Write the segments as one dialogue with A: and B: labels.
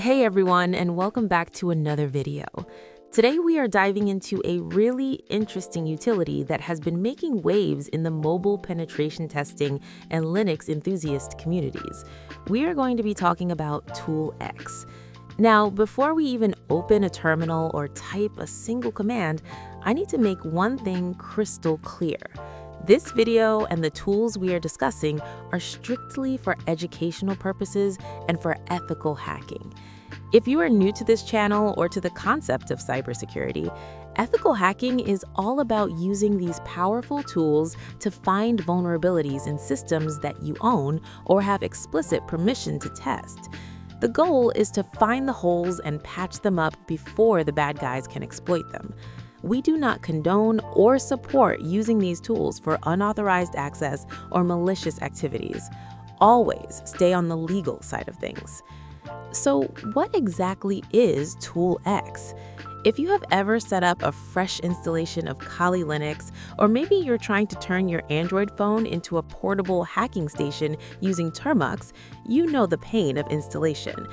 A: Hey everyone, and welcome back to another video. Today we are diving into a really interesting utility that has been making waves in the mobile penetration testing and Linux enthusiast communities. We are going to be talking about tool.aex. Now, before we even open a terminal or type a single command, I need to make one thing crystal clear. This video and the tools we are discussing are strictly for educational purposes and for ethical hacking. If you are new to this channel or to the concept of cybersecurity, ethical hacking is all about using these powerful tools to find vulnerabilities in systems that you own or have explicit permission to test. The goal is to find the holes and patch them up before the bad guys can exploit them. We do not condone or support using these tools for unauthorized access or malicious activities. Always stay on the legal side of things. So what exactly is tool.aex? If you have ever set up a fresh installation of Kali Linux, or maybe you're trying to turn your Android phone into a portable hacking station using Termux, you know the pain of installation.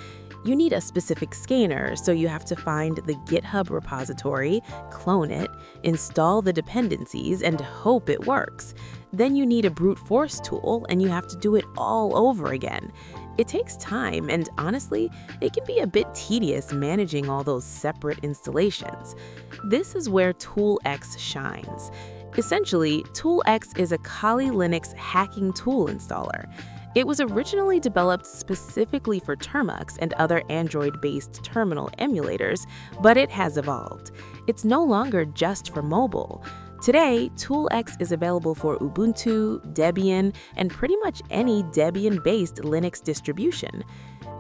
A: You need a specific scanner, so you have to find the GitHub repository, clone it, install the dependencies, and hope it works. Then you need a brute force tool, and you have to do it all over again. It takes time, and honestly, it can be a bit tedious managing all those separate installations. This is where tool.aex shines. Essentially, tool.aex is a Kali Linux hacking tool installer. It was originally developed specifically for Termux and other Android-based terminal emulators, but it has evolved. It's no longer just for mobile. Today, tool.aex is available for Ubuntu, Debian, and pretty much any Debian-based Linux distribution.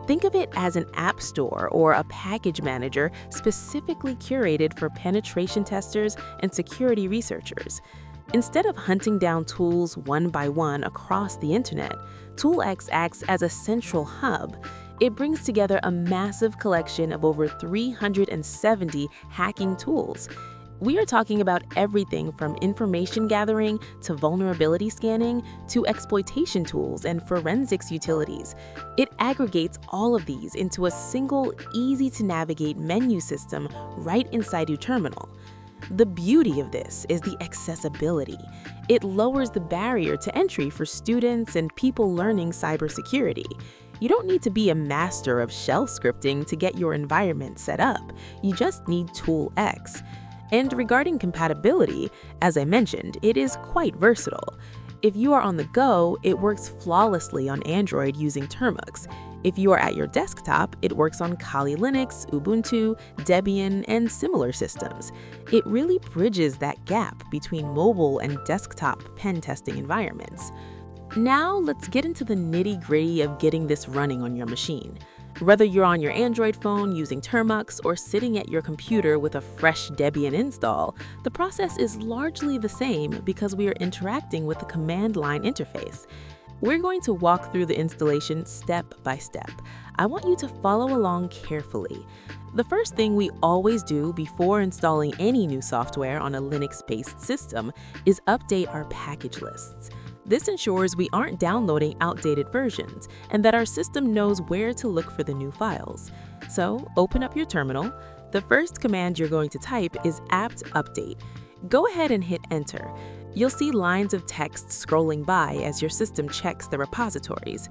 A: Think of it as an app store or a package manager specifically curated for penetration testers and security researchers. Instead of hunting down tools one by one across the internet, tool.aex acts as a central hub. It brings together a massive collection of over 370 hacking tools. We are talking about everything from information gathering to vulnerability scanning to exploitation tools and forensics utilities. It aggregates all of these into a single, easy-to-navigate menu system right inside your terminal. The beauty of this is the accessibility. It lowers the barrier to entry for students and people learning cybersecurity. You don't need to be a master of shell scripting to get your environment set up. You just need tool.aex. And regarding compatibility, as I mentioned, it is quite versatile. If you are on the go, it works flawlessly on Android using Termux. If you are at your desktop, it works on Kali Linux, Ubuntu, Debian, and similar systems. It really bridges that gap between mobile and desktop pen testing environments. Now let's get into the nitty-gritty of getting this running on your machine. Whether you're on your Android phone using Termux or sitting at your computer with a fresh Debian install, the process is largely the same because we are interacting with the command line interface. We're going to walk through the installation step by step. I want you to follow along carefully. The first thing we always do before installing any new software on a Linux-based system is update our package lists. This ensures we aren't downloading outdated versions and that our system knows where to look for the new files. So, open up your terminal. The first command you're going to type is apt-update. Go ahead and hit enter. You'll see lines of text scrolling by as your system checks the repositories.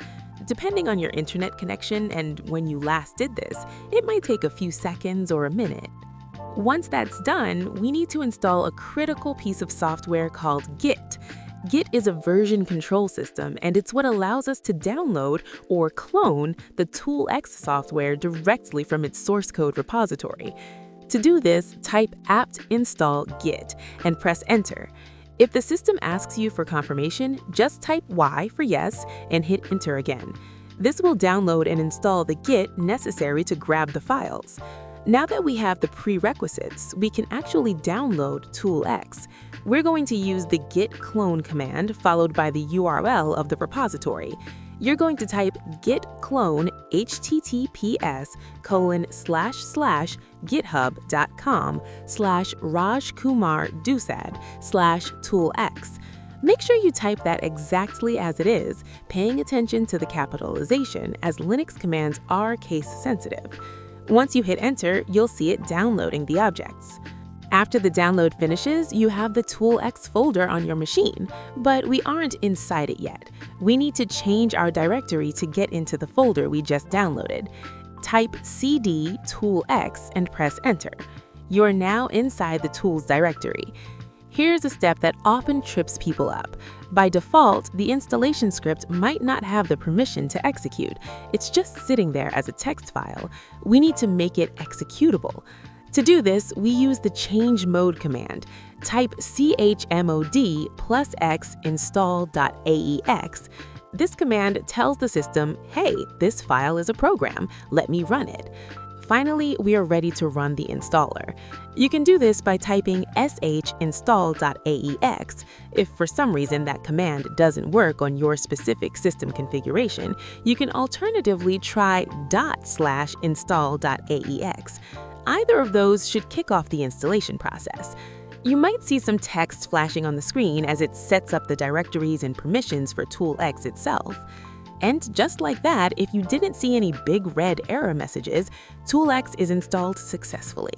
A: Depending on your internet connection and when you last did this, it might take a few seconds or a minute. Once that's done, we need to install a critical piece of software called Git. Git is a version control system, and it's what allows us to download or clone the tool.aex software directly from its source code repository. To do this, type apt install git and press enter. If the system asks you for confirmation, just type Y for yes and hit enter again. This will download and install the Git necessary to grab the files. Now that we have the prerequisites, we can actually download tool.aex. We're going to use the git clone command followed by the URL of the repository. You're going to type git clone https://github.com/rajkumardusad/tool.aex. Make sure you type that exactly as it is, paying attention to the capitalization as Linux commands are case-sensitive. Once you hit enter, you'll see it downloading the objects. After the download finishes, you have the toolx folder on your machine, but we aren't inside it yet. We need to change our directory to get into the folder we just downloaded. Type cd toolx and press enter. You're now inside the tools directory. Here's a step that often trips people up. By default, the installation script might not have the permission to execute. It's just sitting there as a text file. We need to make it executable. To do this, we use the change mode command. Type chmod +x install.aex. This command tells the system, hey, this file is a program, let me run it. Finally, we are ready to run the installer. You can do this by typing sh install.aex. If for some reason that command doesn't work on your specific system configuration, you can alternatively try /install.aex. Either of those should kick off the installation process. You might see some text flashing on the screen as it sets up the directories and permissions for toolx itself. And just like that, if you didn't see any big red error messages, toolx is installed successfully.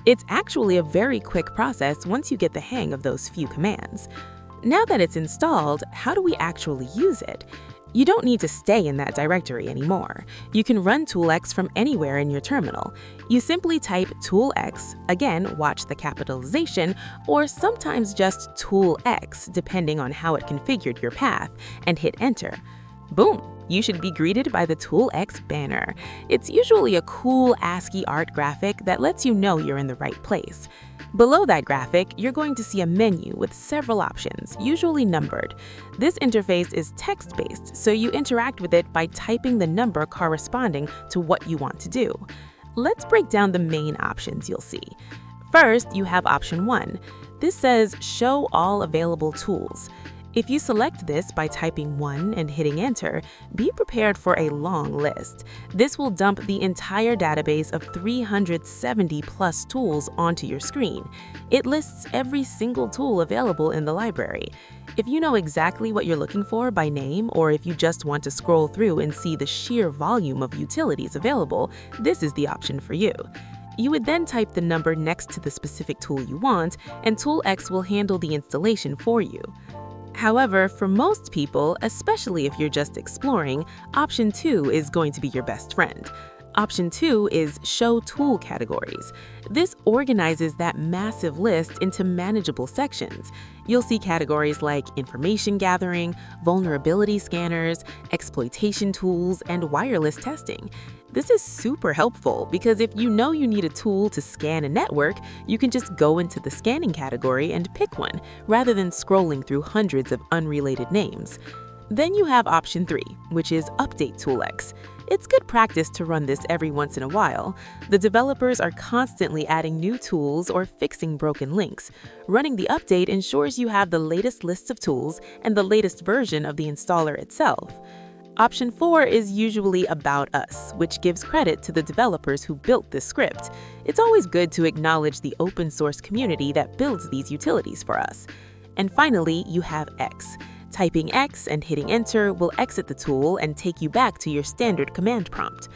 A: It's actually a very quick process once you get the hang of those few commands. Now that it's installed, how do we actually use it? You don't need to stay in that directory anymore. You can run toolx from anywhere in your terminal. You simply type toolx, again, watch the capitalization, or sometimes just toolx, depending on how it configured your path, and hit enter. Boom! You should be greeted by the toolx banner. It's usually a cool ASCII art graphic that lets you know you're in the right place. Below that graphic, you're going to see a menu with several options, usually numbered. This interface is text-based, so you interact with it by typing the number corresponding to what you want to do. Let's break down the main options you'll see. First, you have option 1. This says Show all available tools. If you select this by typing 1 and hitting enter, be prepared for a long list. This will dump the entire database of 370 plus tools onto your screen. It lists every single tool available in the library. If you know exactly what you're looking for by name, or if you just want to scroll through and see the sheer volume of utilities available, this is the option for you. You would then type the number next to the specific tool you want, and toolx will handle the installation for you. However, for most people, especially if you're just exploring, option 2 is going to be your best friend. Option 2 is Show Tool Categories. This organizes that massive list into manageable sections. You'll see categories like information gathering, vulnerability scanners, exploitation tools, and wireless testing. This is super helpful because if you know you need a tool to scan a network, you can just go into the scanning category and pick one, rather than scrolling through hundreds of unrelated names. Then you have option 3, which is Update toolx. It's good practice to run this every once in a while. The developers are constantly adding new tools or fixing broken links. Running the update ensures you have the latest lists of tools and the latest version of the installer itself. Option 4 is usually About Us, which gives credit to the developers who built this script. It's always good to acknowledge the open source community that builds these utilities for us. And finally, you have X. Typing X and hitting enter will exit the tool and take you back to your standard command prompt.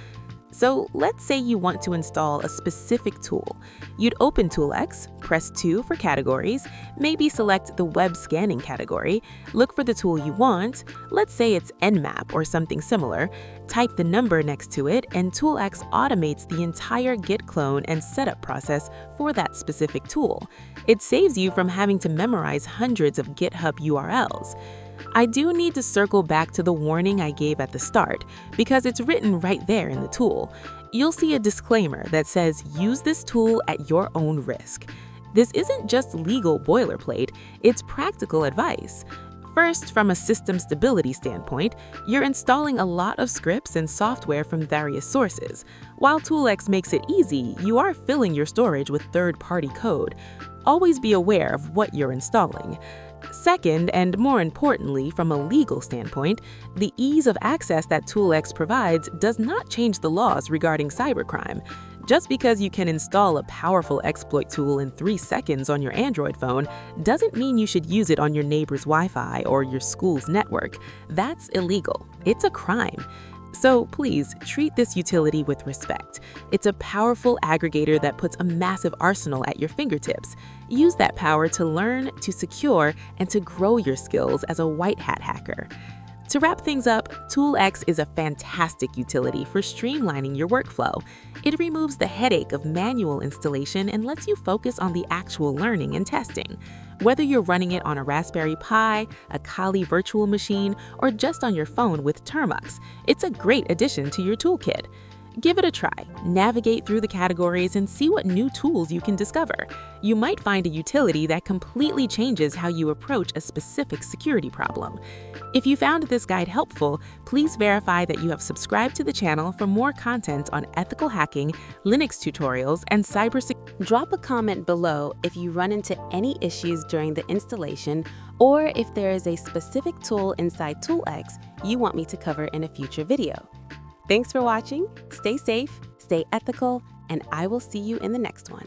A: So let's say you want to install a specific tool. You'd open toolx, press 2 for categories, maybe select the web scanning category, look for the tool you want, let's say it's Nmap or something similar, type the number next to it, and toolx automates the entire git clone and setup process for that specific tool. It saves you from having to memorize hundreds of GitHub URLs. I do need to circle back to the warning I gave at the start, because it's written right there in the tool. You'll see a disclaimer that says, use this tool at your own risk. This isn't just legal boilerplate, it's practical advice. First, from a system stability standpoint, you're installing a lot of scripts and software from various sources. While toolx makes it easy, you are filling your storage with third-party code. Always be aware of what you're installing. Second, and more importantly, from a legal standpoint, the ease of access that toolx provides does not change the laws regarding cybercrime. Just because you can install a powerful exploit tool in 3 seconds on your Android phone doesn't mean you should use it on your neighbor's Wi-Fi or your school's network. That's illegal. It's a crime. So please treat this utility with respect. It's a powerful aggregator that puts a massive arsenal at your fingertips. Use that power to learn, to secure, and to grow your skills as a white hat hacker. To wrap things up, Tool.aex is a fantastic utility for streamlining your workflow. It removes the headache of manual installation and lets you focus on the actual learning and testing. Whether you're running it on a Raspberry Pi, a Kali virtual machine, or just on your phone with Termux, it's a great addition to your toolkit. Give it a try, navigate through the categories, and see what new tools you can discover. You might find a utility that completely changes how you approach a specific security problem. If you found this guide helpful, please verify that you have subscribed to the channel for more content on ethical hacking, Linux tutorials, and cybersecurity.
B: Drop a comment below if you run into any issues during the installation, or if there is a specific tool inside Tool.aex you want me to cover in a future video. Thanks for watching, stay safe, stay ethical, and I will see you in the next one.